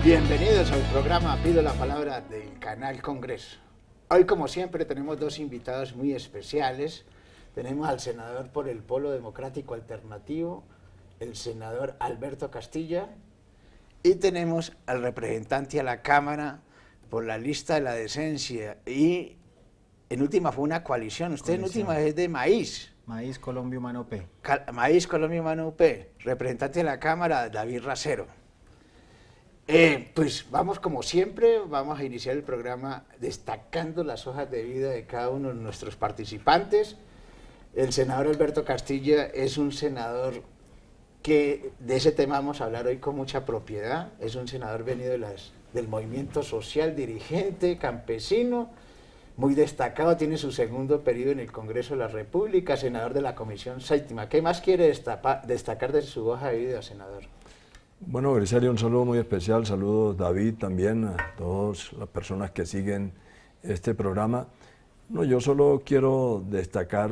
Bienvenidos al programa Pido la Palabra del Canal Congreso. Hoy, como siempre, tenemos dos invitados muy especiales. Tenemos al senador por el Polo Democrático Alternativo, el senador Alberto Castilla, y tenemos al representante a la Cámara por la lista de la decencia, y en última fue una coalición. Usted en última es de Maíz. Maíz Colombia Humano P. Maíz Colombia Humano P. Representante de la Cámara, David Racero. Pues vamos, como siempre, vamos a iniciar el programa destacando las hojas de vida de cada uno de nuestros participantes. El senador Alberto Castilla es un senador que de ese tema vamos a hablar hoy con mucha propiedad. Es un senador venido del movimiento social, dirigente, campesino, muy destacado, tiene su segundo periodo en el Congreso de la República, senador de la Comisión Séptima. ¿Qué más quiere destacar de su hoja de vida, senador? Bueno, Grisario, un saludo muy especial, saludos David también, a todas las personas que siguen este programa. No, yo solo quiero destacar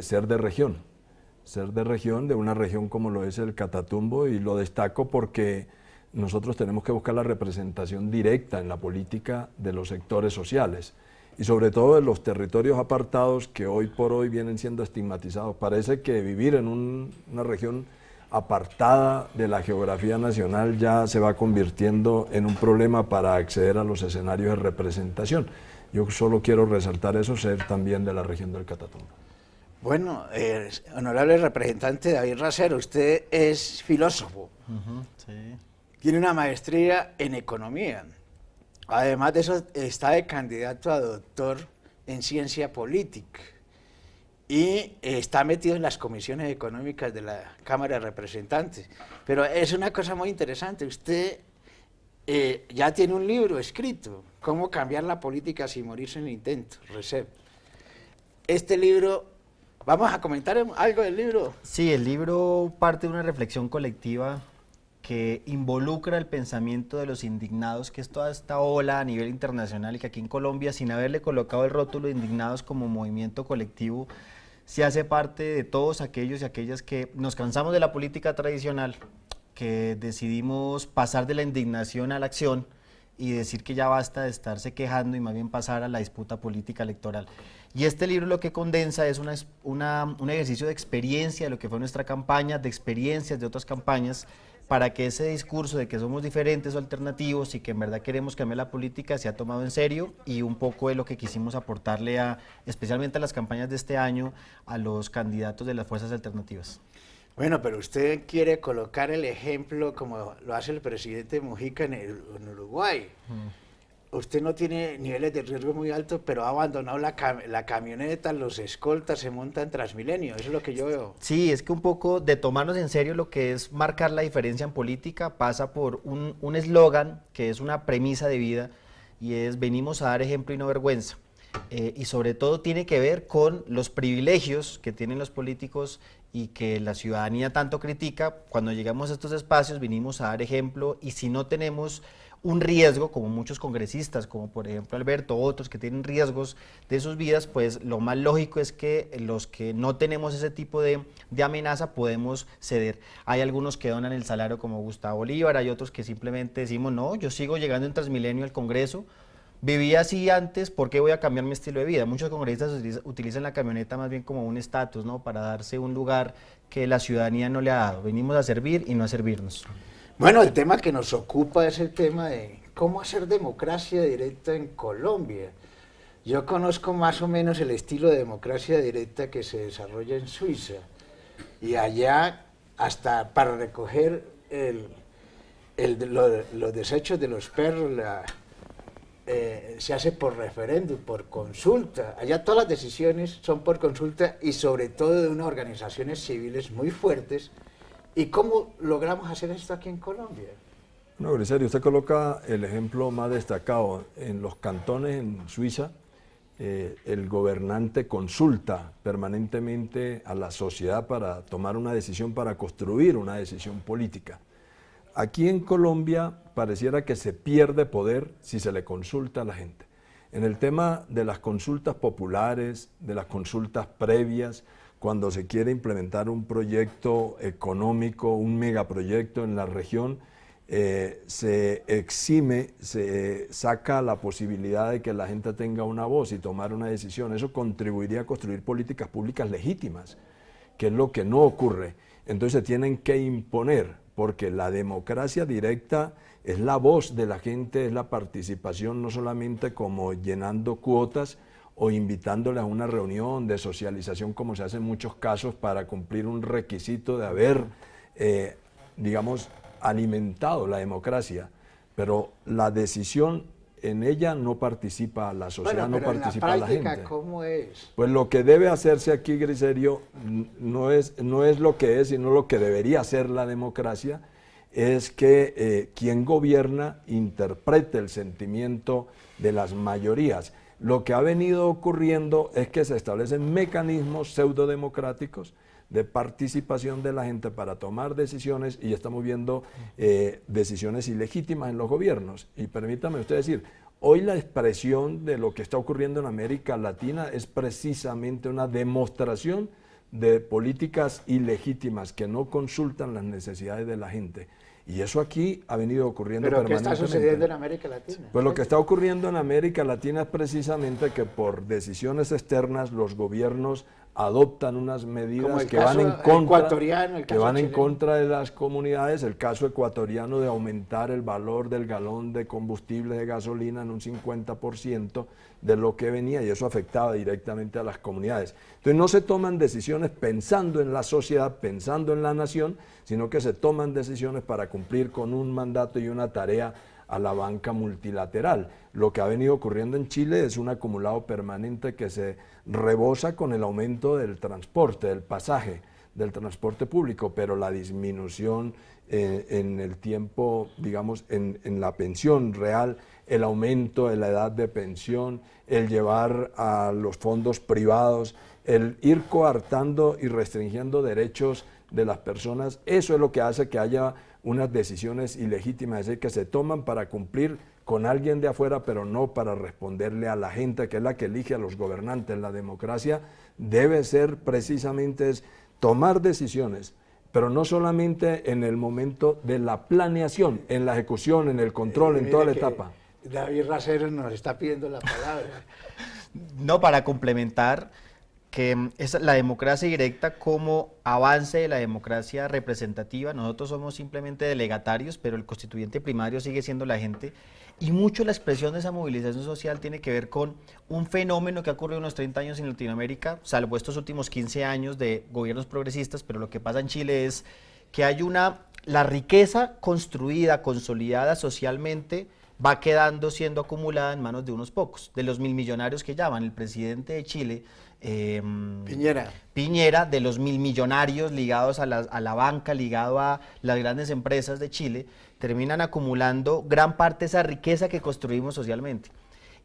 ser de región, de una región como lo es el Catatumbo, y lo destaco porque nosotros tenemos que buscar la representación directa en la política de los sectores sociales y sobre todo de los territorios apartados que hoy por hoy vienen siendo estigmatizados. Parece que vivir en una región apartada de la geografía nacional ya se va convirtiendo en un problema para acceder a los escenarios de representación. Yo solo quiero resaltar eso, ser también de la región del Catatumbo. Bueno, honorable representante David Racero, usted es filósofo, Sí. tiene una maestría en economía, además de eso está de candidato a doctor en ciencia política y está metido en las comisiones económicas de la Cámara de Representantes. Pero es una cosa muy interesante, usted ya tiene un libro escrito, Cómo cambiar la política sin morirse en el intento, RECEP. Este libro, ¿vamos a comentar algo del libro? Sí, el libro parte de una reflexión colectiva que involucra el pensamiento de los indignados, que es toda esta ola a nivel internacional, y que aquí en Colombia, sin haberle colocado el rótulo de indignados como movimiento colectivo, se hace parte de todos aquellos y aquellas que nos cansamos de la política tradicional, que decidimos pasar de la indignación a la acción y decir que ya basta de estarse quejando y más bien pasar a la disputa política electoral. Y este libro lo que condensa es un ejercicio de experiencia de lo que fue nuestra campaña, de experiencias de otras campañas, para que ese discurso de que somos diferentes o alternativos y que en verdad queremos cambiar la política sea tomado en serio, y un poco de lo que quisimos aportarle especialmente a las campañas de este año, a los candidatos de las fuerzas alternativas. Bueno, pero usted quiere colocar el ejemplo como lo hace el presidente Mujica en Uruguay. Usted no tiene niveles de riesgo muy altos, pero ha abandonado la camioneta, los escoltas, se monta en Transmilenio, eso es lo que yo veo. Sí, es que un poco de tomarnos en serio lo que es marcar la diferencia en política pasa por un eslogan que es una premisa de vida, y es: venimos a dar ejemplo y no vergüenza. Y sobre todo tiene que ver con los privilegios que tienen los políticos y que la ciudadanía tanto critica. Cuando llegamos a estos espacios vinimos a dar ejemplo, y si no tenemos un riesgo, como muchos congresistas, como por ejemplo Alberto, otros que tienen riesgos de sus vidas, pues lo más lógico es que los que no tenemos ese tipo de amenaza podemos ceder. Hay algunos que donan el salario, como Gustavo Bolívar, hay otros que simplemente decimos: no, yo sigo llegando en Transmilenio al Congreso, viví así antes, ¿por qué voy a cambiar mi estilo de vida? Muchos congresistas utilizan la camioneta más bien como un estatus, ¿no?, para darse un lugar que la ciudadanía no le ha dado. Venimos a servir y no a servirnos. Bueno, el tema que nos ocupa es el tema de cómo hacer democracia directa en Colombia. Yo conozco más o menos el estilo de democracia directa que se desarrolla en Suiza, y allá hasta para recoger los desechos de los perros se hace por referéndum, por consulta. Allá todas las decisiones son por consulta, y sobre todo de unas organizaciones civiles muy fuertes. ¿Y cómo logramos hacer esto aquí en Colombia? No, Grisario, usted coloca el ejemplo más destacado. En los cantones en Suiza, el gobernante consulta permanentemente a la sociedad para tomar una decisión, para construir una decisión política. Aquí en Colombia pareciera que se pierde poder si se le consulta a la gente. En el tema de las consultas populares, de las consultas previas, cuando se quiere implementar un proyecto económico, un megaproyecto en la región, se exime, se saca la posibilidad de que la gente tenga una voz y tomar una decisión. Eso contribuiría a construir políticas públicas legítimas, que es lo que no ocurre. Entonces se tienen que imponer, porque la democracia directa es la voz de la gente, es la participación, no solamente como llenando cuotas o invitándole a una reunión de socialización, como se hace en muchos casos para cumplir un requisito de haber, digamos, alimentado la democracia, pero la decisión en ella no participa la sociedad, no participa la gente. ¿Cómo es? Pues lo que debe hacerse aquí, Griserio, no es lo que es, sino lo que debería ser la democracia, es que quien gobierna interprete el sentimiento de las mayorías. Lo que ha venido ocurriendo es que se establecen mecanismos pseudodemocráticos de participación de la gente para tomar decisiones, y estamos viendo decisiones ilegítimas en los gobiernos. Y permítame usted decir, hoy la expresión de lo que está ocurriendo en América Latina es precisamente una demostración de políticas ilegítimas que no consultan las necesidades de la gente. Y eso aquí ha venido ocurriendo permanentemente. ¿Pero qué está sucediendo en América Latina? Pues lo que está ocurriendo en América Latina es precisamente que por decisiones externas los gobiernos adoptan unas medidas que van en contra de las comunidades. El caso ecuatoriano de aumentar el valor del galón de combustible de gasolina en un 50% de lo que venía, y eso afectaba directamente a las comunidades. Entonces no se toman decisiones pensando en la sociedad, pensando en la nación, sino que se toman decisiones para cumplir con un mandato y una tarea a la banca multilateral. Lo que ha venido ocurriendo en Chile es un acumulado permanente que se rebosa con el aumento del transporte, del pasaje, del transporte público, pero la disminución en el tiempo, digamos, en la pensión real, el aumento de la edad de pensión, el llevar a los fondos privados, el ir coartando y restringiendo derechos de las personas, eso es lo que hace que haya unas decisiones ilegítimas, es decir, que se toman para cumplir con alguien de afuera, pero no para responderle a la gente, que es la que elige a los gobernantes. La democracia debe ser precisamente tomar decisiones, pero no solamente en el momento de la planeación, en la ejecución, en el control, en toda la etapa. David Racero nos está pidiendo la palabra. No, para complementar que es la democracia directa como avance de la democracia representativa. Nosotros somos simplemente delegatarios, pero el constituyente primario sigue siendo la gente, y mucho la expresión de esa movilización social tiene que ver con un fenómeno que ha ocurrido en los 30 años en Latinoamérica, salvo estos últimos 15 años de gobiernos progresistas, pero lo que pasa en Chile es que hay la riqueza construida, consolidada socialmente, va quedando siendo acumulada en manos de unos pocos, de los milmillonarios que llaman. El presidente de Chile, Piñera, de los milmillonarios ligados a la banca, ligado a las grandes empresas de Chile, terminan acumulando gran parte de esa riqueza que construimos socialmente.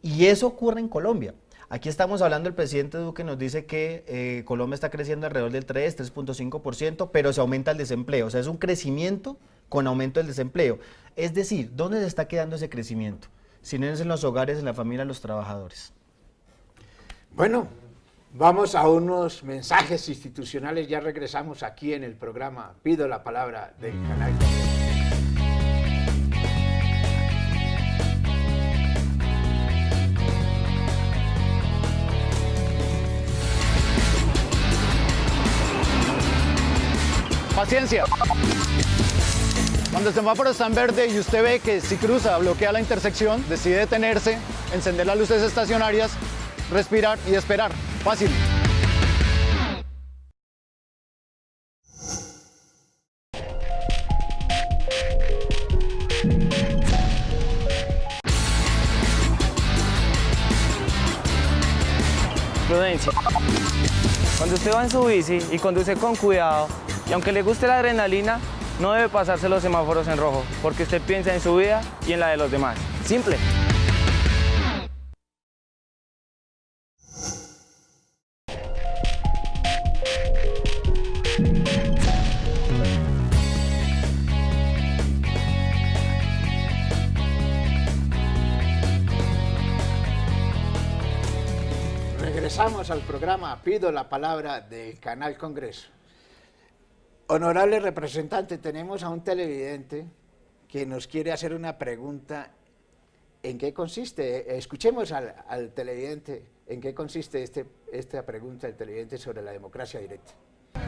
Y eso ocurre en Colombia. Aquí estamos hablando, el presidente Duque nos dice que Colombia está creciendo alrededor del 3.5%, pero se aumenta el desempleo. O sea, es un crecimiento con aumento del desempleo. Es decir, ¿dónde se está quedando ese crecimiento? Si no es en los hogares, en la familia, los trabajadores. Bueno, vamos a unos mensajes institucionales. Ya regresamos aquí en el programa Pido la Palabra del Canal Congreso. Paciencia. Cuando el semáforo está en verde y usted ve que si cruza bloquea la intersección, decide detenerse, encender las luces estacionarias, respirar y esperar. Fácil. Prudencia. Cuando usted va en su bici y conduce con cuidado, y aunque le guste la adrenalina, no debe pasarse los semáforos en rojo, porque usted piensa en su vida y en la de los demás. Simple. Regresamos al programa Pido la Palabra del Canal Congreso. Honorable representante, tenemos a un televidente que nos quiere hacer una pregunta. ¿En qué consiste? Escuchemos al televidente. ¿En qué consiste esta pregunta del televidente sobre la democracia directa?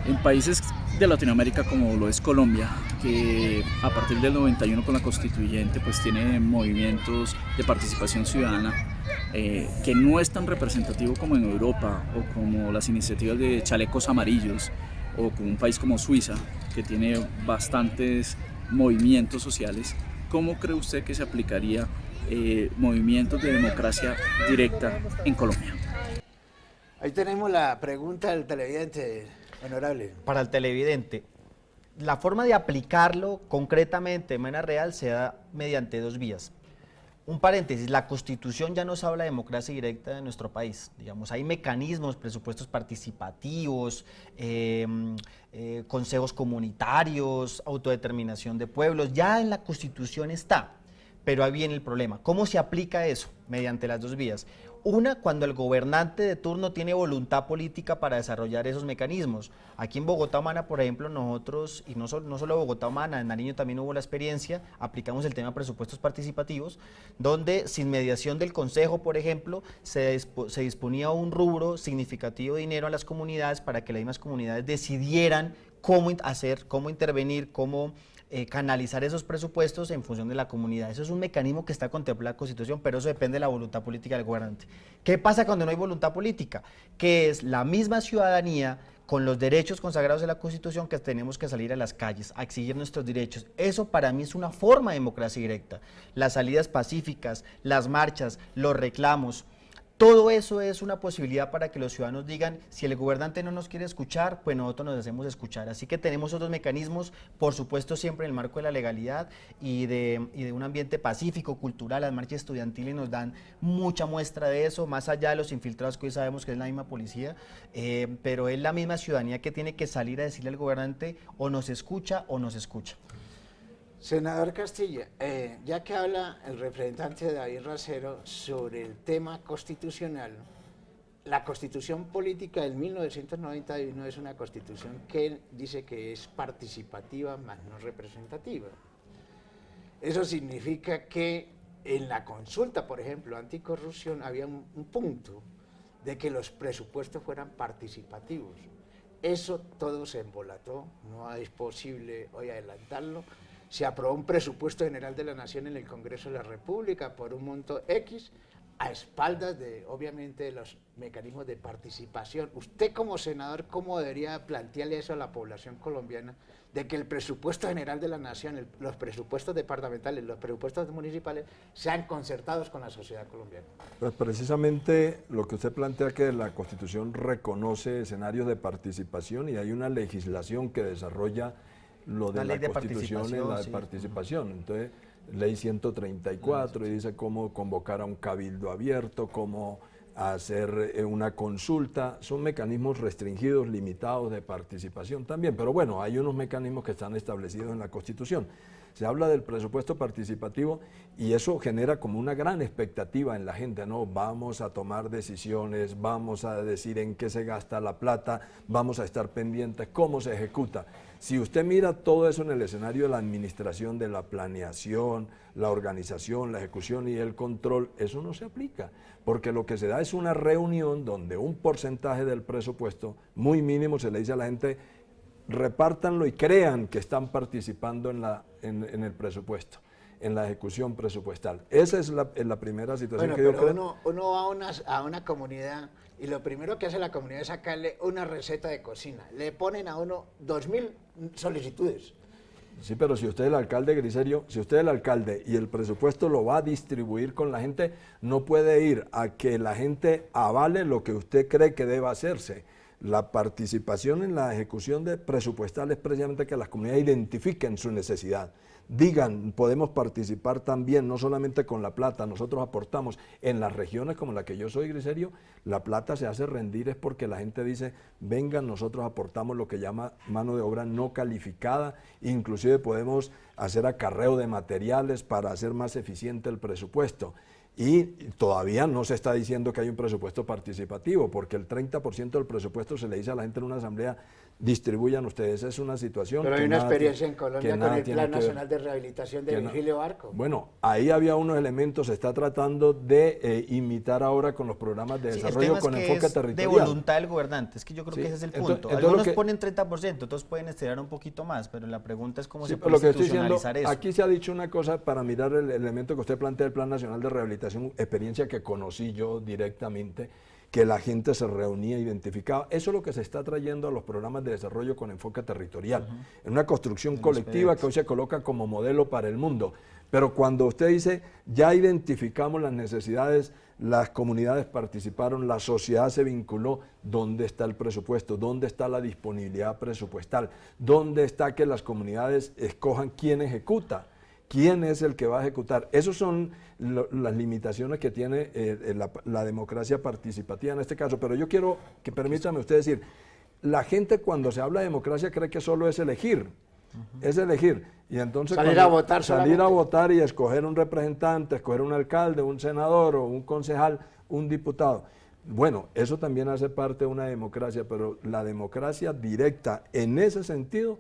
En países de Latinoamérica como lo es Colombia, que a partir del 91 con la constituyente pues tiene movimientos de participación ciudadana que no es tan representativo como en Europa o como las iniciativas de chalecos amarillos o como un país como Suiza que tiene bastantes movimientos sociales. ¿Cómo cree usted que se aplicaría movimientos de democracia directa en Colombia? Ahí tenemos la pregunta del televidente, honorable. Para el televidente, la forma de aplicarlo concretamente de manera real se da mediante dos vías. Un paréntesis, la Constitución ya nos habla de democracia directa en nuestro país. Digamos, hay mecanismos, presupuestos participativos, consejos comunitarios, autodeterminación de pueblos, ya en la Constitución está. Pero ahí viene el problema. ¿Cómo se aplica eso? Mediante las dos vías. Una, cuando el gobernante de turno tiene voluntad política para desarrollar esos mecanismos. Aquí en Bogotá Humana, por ejemplo, nosotros, y no solo Bogotá Humana, en Nariño también hubo la experiencia, aplicamos el tema de presupuestos participativos, donde sin mediación del Consejo, por ejemplo, se disponía un rubro significativo de dinero a las comunidades para que las mismas comunidades decidieran cómo hacer, cómo intervenir, cómo canalizar esos presupuestos en función de la comunidad. Eso es un mecanismo que está contemplado en la Constitución, pero eso depende de la voluntad política del gobernante. ¿Qué pasa cuando no hay voluntad política? Que es la misma ciudadanía con los derechos consagrados en la Constitución que tenemos que salir a las calles a exigir nuestros derechos. Eso para mí es una forma de democracia directa. Las salidas pacíficas, las marchas, los reclamos, todo eso es una posibilidad para que los ciudadanos digan, si el gobernante no nos quiere escuchar, pues nosotros nos hacemos escuchar. Así que tenemos otros mecanismos, por supuesto siempre en el marco de la legalidad y de un ambiente pacífico, cultural. Las marchas estudiantiles nos dan mucha muestra de eso, más allá de los infiltrados que hoy sabemos que es la misma policía, pero es la misma ciudadanía que tiene que salir a decirle al gobernante o nos escucha o nos escucha. Senador Castilla, ya que habla el representante David Racero sobre el tema constitucional, la Constitución Política del 1991 es una constitución que él dice que es participativa más no representativa. Eso significa que en la consulta, por ejemplo, anticorrupción, había un punto de que los presupuestos fueran participativos. Eso todo se embolató, no es posible hoy adelantarlo. Se aprobó un presupuesto general de la Nación en el Congreso de la República por un monto X, a espaldas de, obviamente, de los mecanismos de participación. Usted como senador, ¿cómo debería plantearle eso a la población colombiana? De que el presupuesto general de la Nación, los presupuestos departamentales, los presupuestos municipales, sean concertados con la sociedad colombiana. Pues precisamente lo que usted plantea, que la Constitución reconoce escenarios de participación y hay una legislación que desarrolla lo de la Constitución y la de participación. Entonces, ley 134 y dice cómo convocar a un cabildo abierto, cómo hacer una consulta. Son mecanismos restringidos, limitados de participación también, pero bueno, hay unos mecanismos que están establecidos en la Constitución. Se habla del presupuesto participativo y eso genera como una gran expectativa en la gente, ¿no? Vamos a tomar decisiones, vamos a decir en qué se gasta la plata, vamos a estar pendientes, cómo se ejecuta. Si usted mira todo eso en el escenario de la administración, de la planeación, la organización, la ejecución y el control, eso no se aplica, porque lo que se da es una reunión donde un porcentaje del presupuesto muy mínimo se le dice a la gente, repártanlo y crean que están participando en el presupuesto, en la ejecución presupuestal. Esa es la primera situación que yo creo. Uno va a una comunidad y lo primero que hace la comunidad es sacarle una receta de cocina. Le ponen a uno 2.000 solicitudes. Sí, pero si usted es el alcalde, Griserio, si usted es el alcalde y el presupuesto lo va a distribuir con la gente, no puede ir a que la gente avale lo que usted cree que deba hacerse. La participación en la ejecución de presupuestal es precisamente que las comunidades identifiquen su necesidad. Digan, podemos participar también, no solamente con la plata, nosotros aportamos. En las regiones como la que yo soy, Griserio, la plata se hace rendir es porque la gente dice, vengan, nosotros aportamos lo que llama mano de obra no calificada, inclusive podemos hacer acarreo de materiales para hacer más eficiente el presupuesto. Y todavía no se está diciendo que hay un presupuesto participativo, porque el 30% del presupuesto se le dice a la gente en una asamblea, distribuyan ustedes. Es una situación Pero hay que una nada experiencia tiene- en Colombia que con nada el tiene Plan que ver. Nacional de Rehabilitación de Que no- Virgilio Barco. Bueno, ahí había unos elementos, se está tratando de imitar ahora con los programas de Sí, el desarrollo tema es con que enfoque es territorial. de voluntad del gobernante, es que yo creo Sí, que ese es el entonces- punto. entonces lo Algunos que- ponen 30%, otros pueden estirar un poquito más, pero la pregunta es cómo Sí, se pero puede lo que estoy diciendo, institucionalizar eso. aquí se ha dicho una cosa para mirar el elemento que usted plantea, el Plan Nacional de Rehabilitación, experiencia que conocí yo directamente, que la gente se reunía, identificaba. Eso es lo que se está trayendo a los programas de desarrollo con enfoque territorial, en una construcción colectiva que hoy se coloca como modelo para el mundo. Pero cuando usted dice, ya identificamos las necesidades, las comunidades participaron, la sociedad se vinculó, ¿dónde está el presupuesto? ¿Dónde está la disponibilidad presupuestal? ¿Dónde está que las comunidades escojan quién ejecuta? ¿Quién es el que va a ejecutar? Esas son las limitaciones que tiene la democracia participativa en este caso. Pero yo quiero que permítame usted decir, la gente cuando se habla de democracia cree que solo es elegir. Es elegir. Y entonces Salir a votar salir a solamente. votar y escoger un representante, escoger un alcalde, un senador o un concejal, un diputado. Bueno, eso también hace parte de una democracia, pero la democracia directa en ese sentido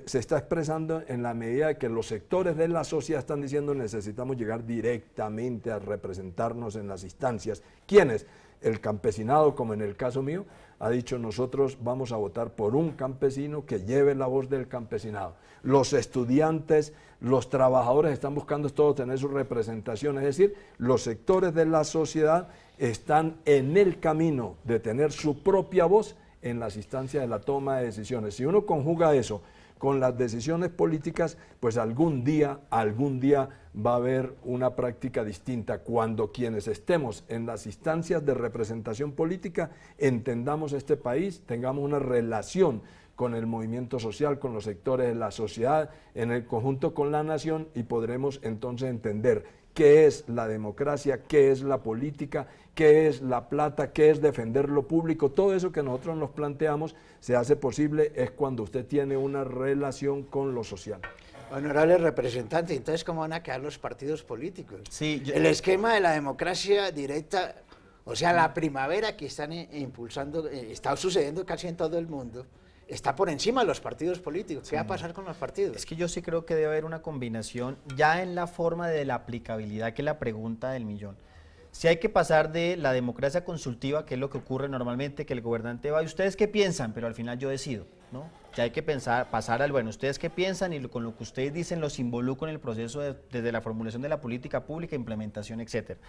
se está expresando en la medida de que los sectores de la sociedad están diciendo necesitamos llegar directamente a representarnos en las instancias. ¿Quiénes? El campesinado, como en el caso mío, ha dicho nosotros vamos a votar por un campesino que lleve la voz del campesinado. Los estudiantes, los trabajadores están buscando todos tener su representación, es decir, los sectores de la sociedad están en el camino de tener su propia voz en las instancias de la toma de decisiones. Si uno conjuga eso con las decisiones políticas, pues algún día va a haber una práctica distinta. Cuando quienes estemos en las instancias de representación política entendamos este país, tengamos una relación con el movimiento social, con los sectores de la sociedad, en el conjunto con la nación, y podremos entonces entender qué es la democracia, qué es la política, qué es la plata, qué es defender lo público. Todo eso que nosotros nos planteamos se hace posible es cuando usted tiene una relación con lo social. Honorable representante, entonces, ¿cómo van a quedar los partidos políticos? Sí, El esquema de la democracia directa, o sea, la primavera que están impulsando, está sucediendo casi en todo el mundo, está por encima de los partidos políticos. ¿Qué va a pasar con los partidos? Es que yo sí creo que debe haber una combinación ya en la forma de la aplicabilidad, que es la pregunta del millón. Si hay que pasar de la democracia consultiva, que es lo que ocurre normalmente, que el gobernante va, ¿y ustedes qué piensan? Pero al final yo decido, ¿no? Ya hay que pasar al, bueno, ¿ustedes qué piensan? Y con lo que ustedes dicen los involucro en el proceso desde la formulación de la política pública, implementación, etcétera.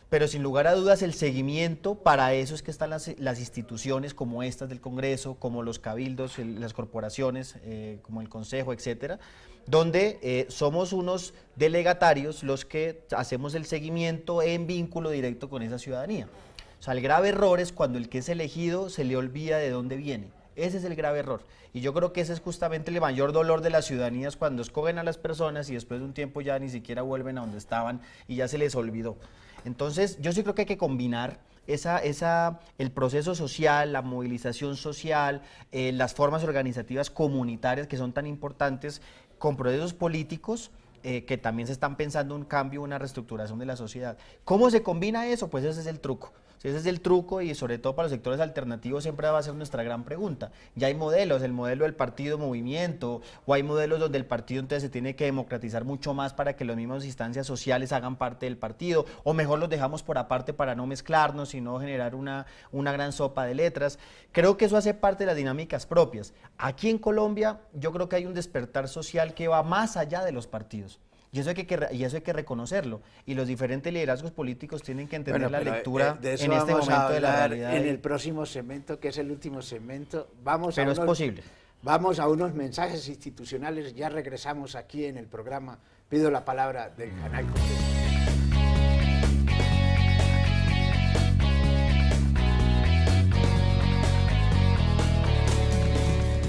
Pero sin lugar a dudas el seguimiento, para eso es que están las instituciones como estas del Congreso, como los cabildos, las corporaciones, como el Consejo, etcétera, donde somos unos delegatarios los que hacemos el seguimiento en vínculo directo con esa ciudadanía. O sea, el grave error es cuando el que es elegido se le olvida de dónde viene. Ese es el grave error. Y yo creo que ese es justamente el mayor dolor de las ciudadanías cuando escogen a las personas y después de un tiempo ya ni siquiera vuelven a donde estaban y ya se les olvidó. Entonces, yo sí creo que hay que combinar el proceso social, la movilización social, las formas organizativas comunitarias que son tan importantes con procesos políticos que también se están pensando un cambio, una reestructuración de la sociedad. ¿Cómo se combina eso? Pues ese es el truco. Ese es el truco y sobre todo para los sectores alternativos siempre va a ser nuestra gran pregunta. Ya hay modelos, el modelo del partido movimiento, o hay modelos donde el partido entonces se tiene que democratizar mucho más para que las mismas instancias sociales hagan parte del partido, o mejor los dejamos por aparte para no mezclarnos y no generar una gran sopa de letras. Creo que eso hace parte de las dinámicas propias. Aquí en Colombia yo creo que hay un despertar social que va más allá de los partidos. Y eso hay que reconocerlo. Y los diferentes liderazgos políticos tienen que entender la lectura de eso en este vamos momento a de la hablar realidad. en el próximo segmento, que es el último segmento. Pero es posible. Vamos a unos mensajes institucionales. Ya regresamos aquí en el programa. Pido la palabra del canal completo.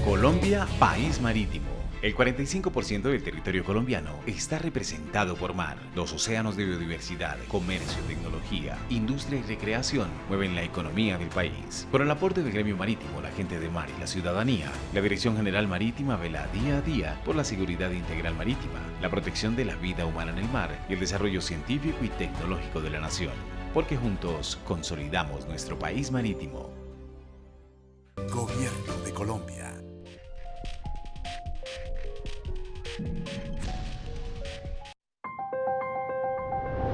Colombia, país marítimo. El 45% del territorio colombiano está representado por mar. Los océanos de biodiversidad, comercio, tecnología, industria y recreación mueven la economía del país. Con el aporte del gremio marítimo, la gente de mar y la ciudadanía, la Dirección General Marítima vela día a día por la seguridad integral marítima, la protección de la vida humana en el mar y el desarrollo científico y tecnológico de la nación. Porque juntos consolidamos nuestro país marítimo. Gobierno de Colombia. Colombia.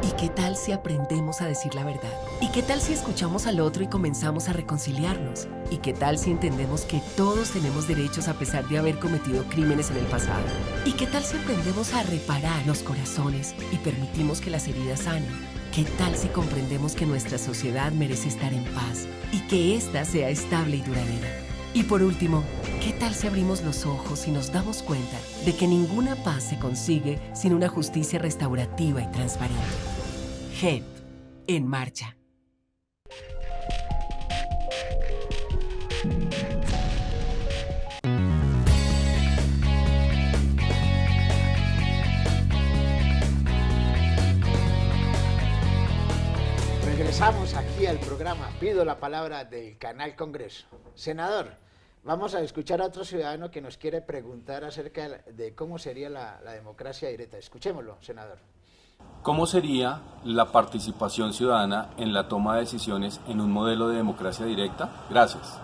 ¿Y qué tal si aprendemos a decir la verdad? ¿Y qué tal si escuchamos al otro y comenzamos a reconciliarnos? ¿Y qué tal si entendemos que todos tenemos derechos a pesar de haber cometido crímenes en el pasado? ¿Y qué tal si aprendemos a reparar los corazones y permitimos que las heridas sanen? ¿Qué tal si comprendemos que nuestra sociedad merece estar en paz y que ésta sea estable y duradera? Y por último, ¿qué tal si abrimos los ojos y nos damos cuenta de que ninguna paz se consigue sin una justicia restaurativa y transparente? JEP, en marcha. Regresamos aquí al programa Pido la Palabra del Canal Congreso. Senador, vamos a escuchar a otro ciudadano que nos quiere preguntar acerca de cómo sería la democracia directa. Escuchémoslo, senador. ¿Cómo sería la participación ciudadana en la toma de decisiones en un modelo de democracia directa? Gracias.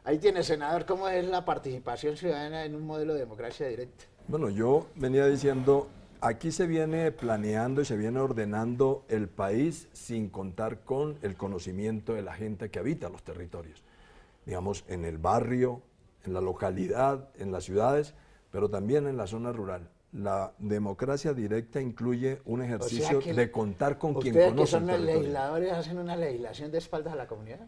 Ahí tiene, senador, ¿cómo es la participación ciudadana en un modelo de democracia directa? Bueno, yo venía diciendo, aquí se viene planeando y se viene ordenando el país sin contar con el conocimiento de la gente que habita los territorios. Digamos, en el barrio, en la localidad, en las ciudades, pero también en la zona rural. La democracia directa incluye un ejercicio de contar con quien conoce el territorio. ¿Ustedes que son los legisladores hacen una legislación de espaldas a la comunidad?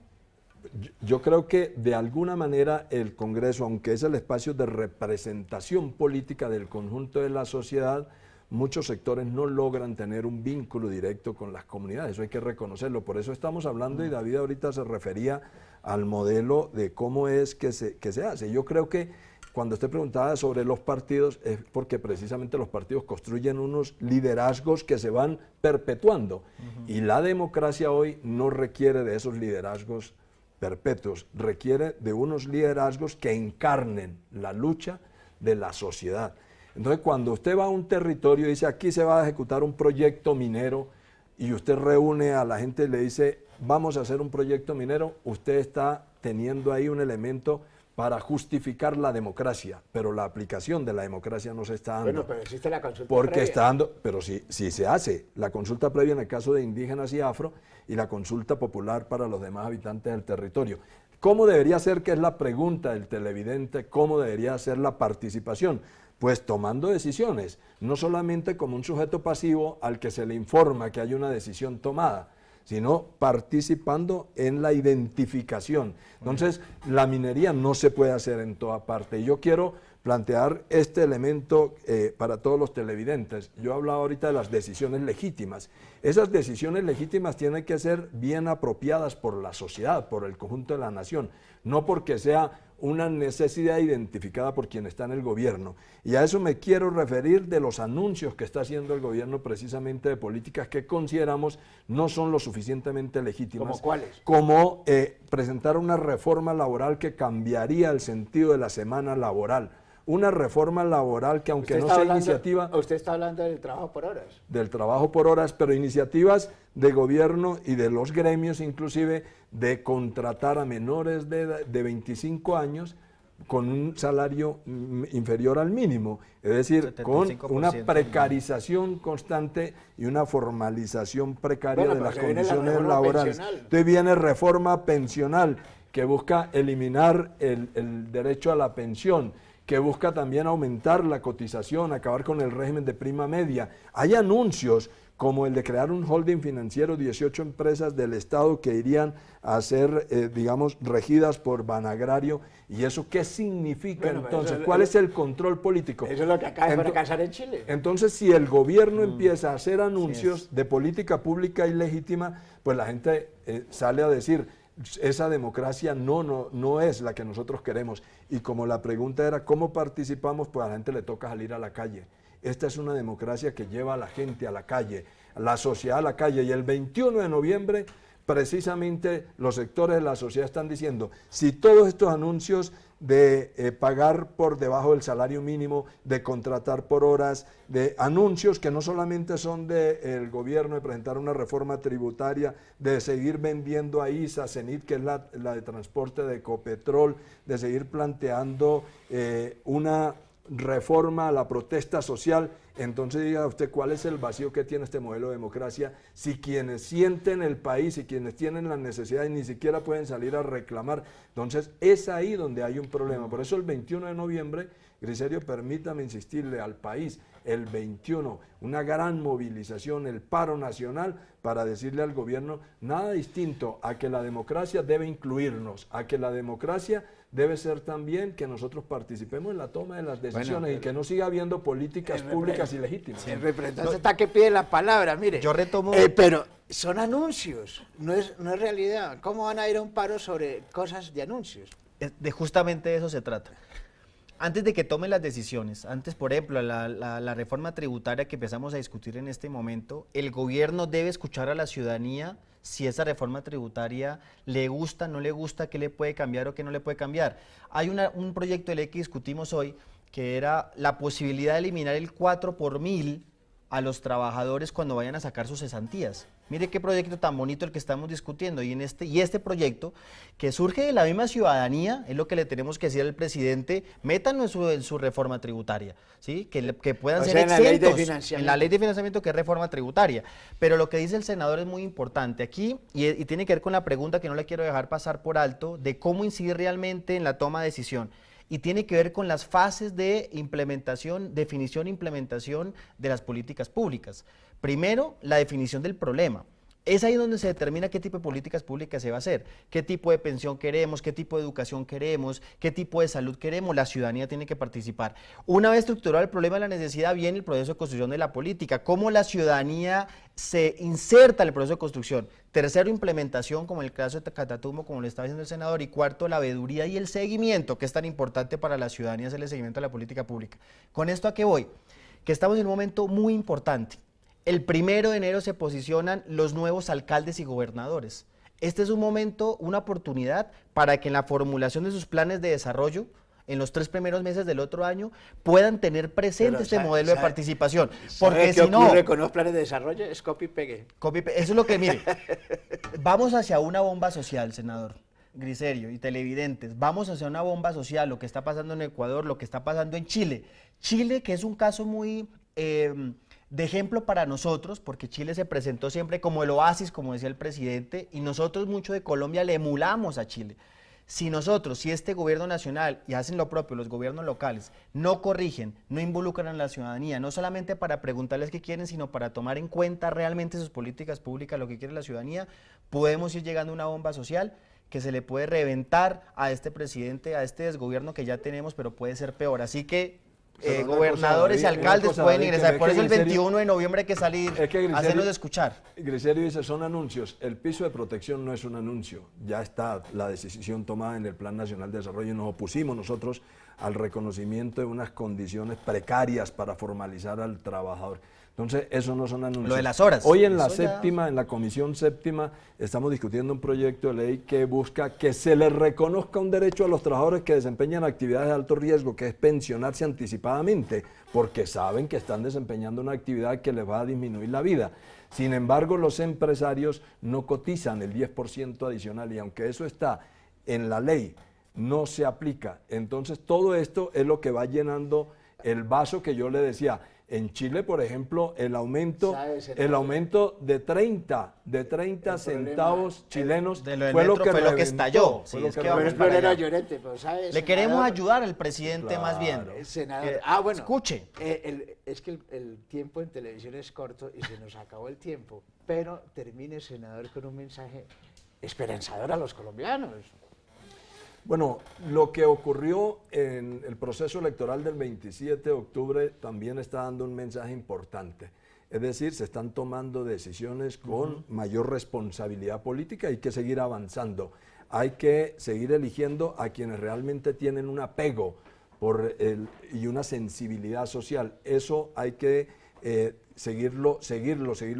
Yo creo que de alguna manera el Congreso, aunque es el espacio de representación política del conjunto de la sociedad, muchos sectores no logran tener un vínculo directo con las comunidades, eso hay que reconocerlo. Por eso estamos hablando, y David ahorita se refería al modelo de cómo es que se hace. Yo creo que cuando usted preguntaba sobre los partidos, es porque precisamente los partidos construyen unos liderazgos que se van perpetuando. Y la democracia hoy no requiere de esos liderazgos perpetuos, requiere de unos liderazgos que encarnen la lucha de la sociedad. Entonces, cuando usted va a un territorio y dice, aquí se va a ejecutar un proyecto minero, y usted reúne a la gente y le dice, vamos a hacer un proyecto minero, usted está teniendo ahí un elemento para justificar la democracia, pero la aplicación de la democracia no se está dando. Bueno, pero existe la consulta porque previa. Está dando, pero sí se hace la consulta previa en el caso de indígenas y afro, y la consulta popular para los demás habitantes del territorio. ¿Cómo debería ser, que es la pregunta del televidente, cómo debería ser la participación? Pues tomando decisiones, no solamente como un sujeto pasivo al que se le informa que hay una decisión tomada, sino participando en la identificación. Entonces, la minería no se puede hacer en toda parte. Y yo quiero plantear este elemento para todos los televidentes. Yo hablaba ahorita de las decisiones legítimas. Esas decisiones legítimas tienen que ser bien apropiadas por la sociedad, por el conjunto de la nación, no porque sea una necesidad identificada por quien está en el gobierno. Y a eso me quiero referir de los anuncios que está haciendo el gobierno precisamente de políticas que consideramos no son lo suficientemente legítimas. ¿Cómo cuáles? Como presentar una reforma laboral que cambiaría el sentido de la semana laboral. Una reforma laboral que, aunque no sea iniciativa... Usted está hablando del trabajo por horas. Del trabajo por horas, pero iniciativas de gobierno y de los gremios inclusive, de contratar a menores de 25 años con un salario inferior al mínimo, es decir, con una precarización constante y una formalización precaria de las condiciones laborales. Entonces viene reforma pensional que busca eliminar el derecho a la pensión, que busca también aumentar la cotización, acabar con el régimen de prima media. Hay anuncios como el de crear un holding financiero, 18 empresas del Estado que irían a ser, digamos, regidas por Banagrario. ¿Y eso qué significa entonces? ¿Cuál es el control político? Eso es lo que acaba de fracasar en Chile. Entonces, si el gobierno empieza a hacer anuncios de política pública ilegítima, pues la gente sale a decir, esa democracia no es la que nosotros queremos. Y como la pregunta era cómo participamos, pues a la gente le toca salir a la calle. Esta es una democracia que lleva a la gente a la calle, a la sociedad a la calle. Y el 21 de noviembre, precisamente los sectores de la sociedad están diciendo, si todos estos anuncios de pagar por debajo del salario mínimo, de contratar por horas, de anuncios que no solamente son del gobierno, de presentar una reforma tributaria, de seguir vendiendo a ISA, CENIT, que es la de transporte de Ecopetrol, de seguir planteando una reforma a la protesta social. Entonces diga usted cuál es el vacío que tiene este modelo de democracia si quienes sienten el país y quienes tienen las necesidades ni siquiera pueden salir a reclamar. Entonces es ahí donde hay un problema. Por eso el 21 de noviembre, Griserio, permítame insistirle al país, el 21, una gran movilización, el paro nacional, para decirle al gobierno nada distinto a que la democracia debe incluirnos, a que la democracia debe ser también que nosotros participemos en la toma de las decisiones y que no siga habiendo políticas públicas ilegítimas. El representante está que pide la palabra, mire. Yo retomo... pero son anuncios, no es realidad. ¿Cómo van a ir a un paro sobre cosas de anuncios? Justamente de eso se trata. Antes de que tomen las decisiones, antes, por ejemplo, la reforma tributaria que empezamos a discutir en este momento, el gobierno debe escuchar a la ciudadanía si esa reforma tributaria le gusta, no le gusta, qué le puede cambiar o qué no le puede cambiar. Hay un proyecto de ley que discutimos hoy que era la posibilidad de eliminar el 4 por 1000 a los trabajadores cuando vayan a sacar sus cesantías. Mire qué proyecto tan bonito el que estamos discutiendo, y este proyecto que surge de la misma ciudadanía, es lo que le tenemos que decir al presidente, métanlo en su reforma tributaria, ¿sí? Que puedan ser exentos en la ley de financiamiento, que es reforma tributaria. Pero lo que dice el senador es muy importante aquí, y tiene que ver con la pregunta que no le quiero dejar pasar por alto, de cómo incidir realmente en la toma de decisión. Y tiene que ver con las fases de implementación, definición e implementación de las políticas públicas. Primero, la definición del problema. Es ahí donde se determina qué tipo de políticas públicas se va a hacer, qué tipo de pensión queremos, qué tipo de educación queremos, qué tipo de salud queremos. La ciudadanía tiene que participar. Una vez estructurado el problema de la necesidad, viene el proceso de construcción de la política, cómo la ciudadanía se inserta en el proceso de construcción. Tercero, implementación, como en el caso de Catatumbo, como lo estaba diciendo el senador. Y cuarto, la veeduría y el seguimiento, que es tan importante para la ciudadanía, hacerle seguimiento a la política pública. ¿Con esto a qué voy? Que estamos en un momento muy importante. El 1 de enero se posicionan los nuevos alcaldes y gobernadores. Este es un momento, una oportunidad para que en la formulación de sus planes de desarrollo, en los 3 primeros meses del otro año, puedan tener presente este modelo de participación. Porque si no... ocurre con los planes de desarrollo? Es copy y pegue. Eso es lo que, mire, vamos hacia una bomba social, senador Griserio y televidentes, vamos hacia una bomba social, lo que está pasando en Ecuador, lo que está pasando en Chile. Chile, que es un caso muy... de ejemplo para nosotros, porque Chile se presentó siempre como el oasis, como decía el presidente, y nosotros mucho de Colombia le emulamos a Chile. Si este gobierno nacional, y hacen lo propio los gobiernos locales, no corrigen, no involucran a la ciudadanía, no solamente para preguntarles qué quieren, sino para tomar en cuenta realmente sus políticas públicas, lo que quiere la ciudadanía, podemos ir llegando a una bomba social que se le puede reventar a este presidente, a este desgobierno que ya tenemos, pero puede ser peor. Así que gobernadores y alcaldes pueden ingresar. Por eso el 21 de noviembre hay que salir a hacernos escuchar. Griserio dice, son anuncios. El piso de protección no es un anuncio. Ya está la decisión tomada en el Plan Nacional de Desarrollo y nos opusimos nosotros al reconocimiento de unas condiciones precarias para formalizar al trabajador. Entonces, eso no son anuncios. Lo de las horas. Hoy en la Comisión Séptima, estamos discutiendo un proyecto de ley que busca que se les reconozca un derecho a los trabajadores que desempeñan actividades de alto riesgo, que es pensionarse anticipadamente, porque saben que están desempeñando una actividad que les va a disminuir la vida. Sin embargo, los empresarios no cotizan el 10% adicional, y aunque eso está en la ley, no se aplica. Entonces, todo esto es lo que va llenando el vaso que yo le decía. En Chile, por ejemplo, el aumento de 30 centavos chilenos fue lo que estalló. Sí, le queremos ayudar al presidente, claro, más bien. Senador, bueno, escuche. Es que el tiempo en televisión es corto y se nos acabó el tiempo, pero termine, senador, con un mensaje esperanzador a los colombianos. Bueno, lo que ocurrió en el proceso electoral del 27 de octubre también está dando un mensaje importante. Es decir, se están tomando decisiones con mayor responsabilidad política. Hay que seguir avanzando. Hay que seguir eligiendo a quienes realmente tienen un apego y una sensibilidad social. Eso hay que seguirlo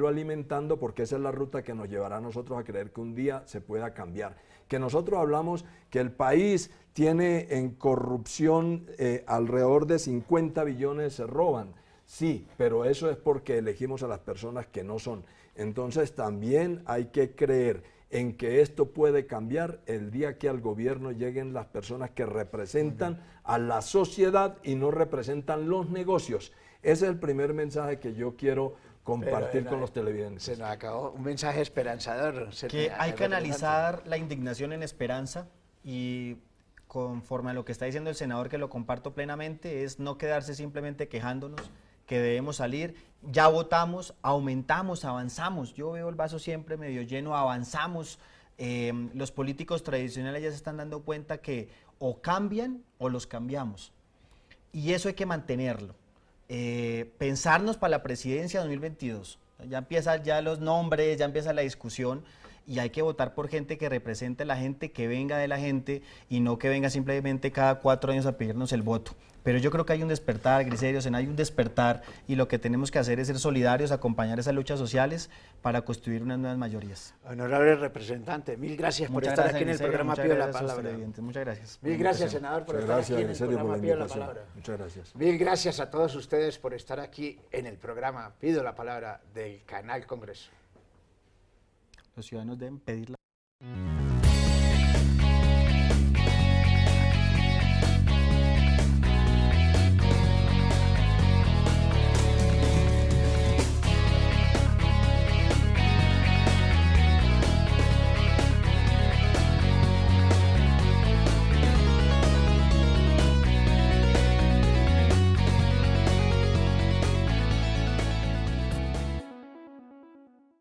alimentando, porque esa es la ruta que nos llevará a nosotros a creer que un día se pueda cambiar. que nosotros hablamos que el país tiene en corrupción alrededor de 50 billones se roban. Sí, pero eso es porque elegimos a las personas que no son. Entonces también hay que creer en que esto puede cambiar el día que al gobierno lleguen las personas que representan a la sociedad y no representan los negocios. Ese es el primer mensaje que yo quiero compartir con los televidentes. Se nos acabó un mensaje esperanzador. Que hay que analizar la indignación en esperanza y conforme a lo que está diciendo el senador, que lo comparto plenamente, es no quedarse simplemente quejándonos, que debemos salir, ya votamos, aumentamos, avanzamos, yo veo el vaso siempre medio lleno, avanzamos, los políticos tradicionales ya se están dando cuenta que o cambian o los cambiamos, y eso hay que mantenerlo, pensarnos para la presidencia 2022, ya empiezan ya los nombres, ya empieza la discusión, y hay que votar por gente que represente a la gente, que venga de la gente y no que venga simplemente cada 4 años a pedirnos el voto. Pero yo creo que hay un despertar, Griserios, hay un despertar, y lo que tenemos que hacer es ser solidarios, acompañar esas luchas sociales para construir unas nuevas mayorías. Honorable representante, mil gracias por estar aquí en el programa Pido la Palabra. Muchas gracias. Mil gracias, senador, por estar aquí en el programa Pido la Palabra. Muchas gracias. Mil gracias a todos ustedes por estar aquí en el programa Pido la Palabra del Canal Congreso. Los ciudadanos deben pedirla.